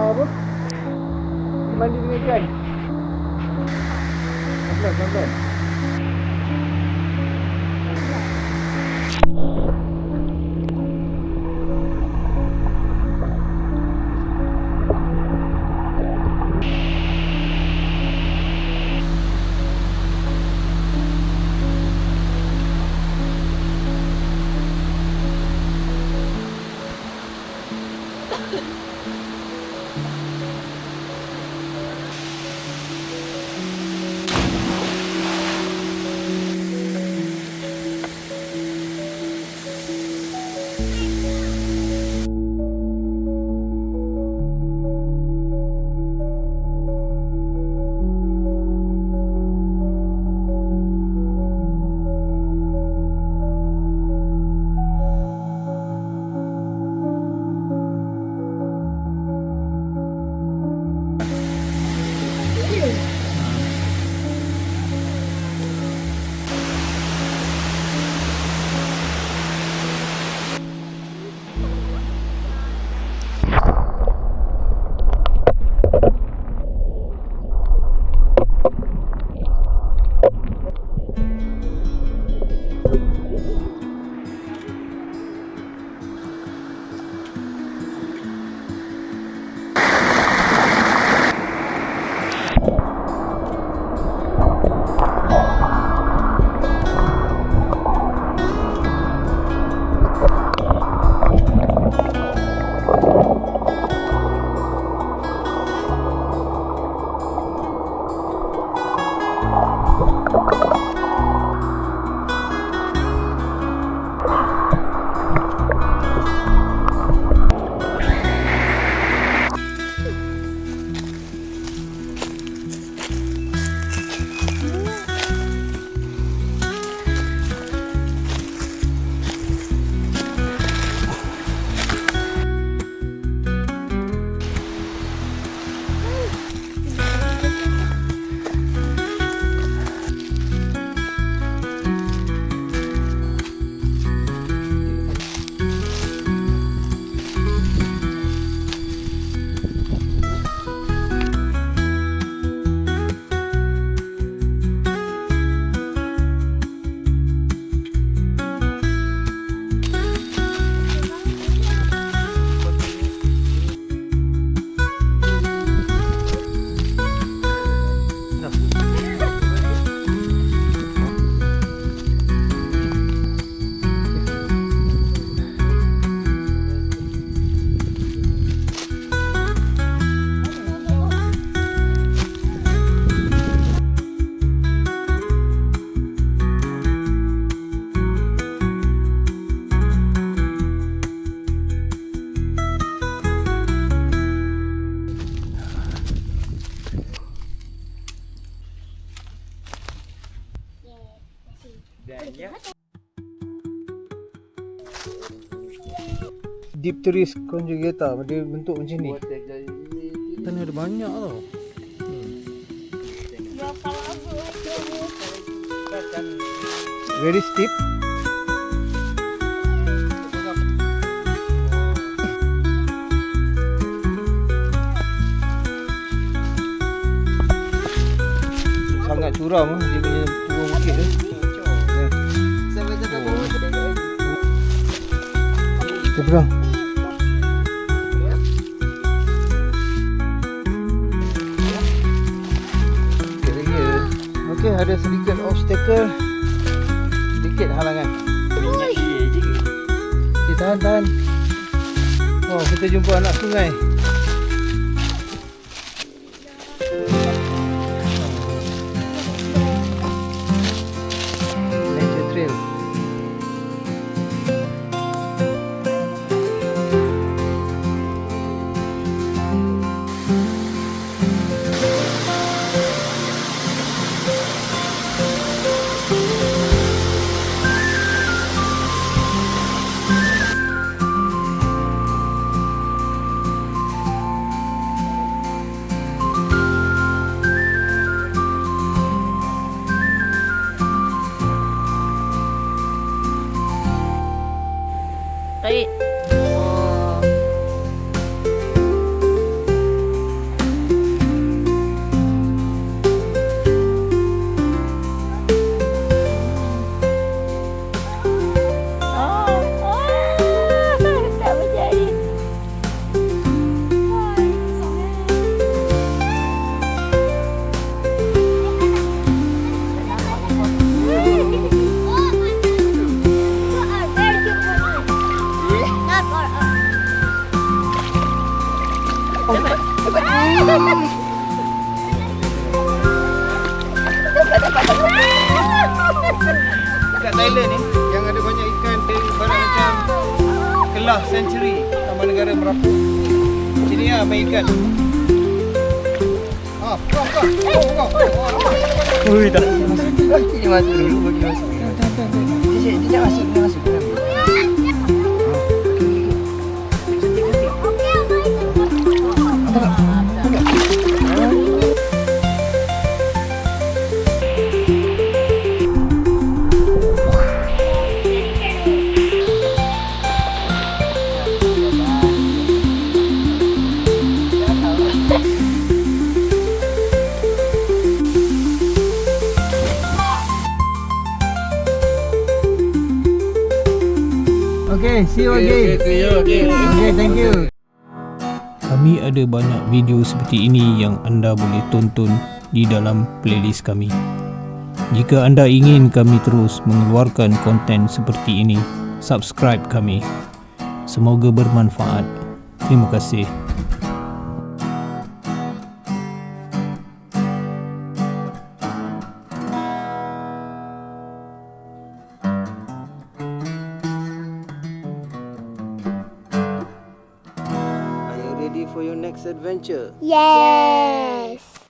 apa? Mandi dengan ikan. Pelan-pelan. Dipteris conjugata, dia bentuk macam ni. Sana ada banyak tau. Very steep. Sangat curam dia punya turun bukit tu. Kita pegang. Okey, ada sedikit obstacle, sedikit halangan. Minyak dia je. Okey, tahan. Oh, kita jumpa anak sungai. Nature trail. Dekat Thailand ni yang ada banyak ikan ibarat macam KELAH Century, Taman Negara Merapu. Sini lah main ikan. Kau. Ui dah. Dia masuk dulu, bagi masuk. Dia masuk. Okay, see you again. Okay, thank you. Kami ada banyak video seperti ini yang anda boleh tonton di dalam playlist kami. Jika anda ingin kami terus mengeluarkan konten seperti ini, subscribe kami. Semoga bermanfaat. Terima kasih. Are you ready for your next adventure? Yay!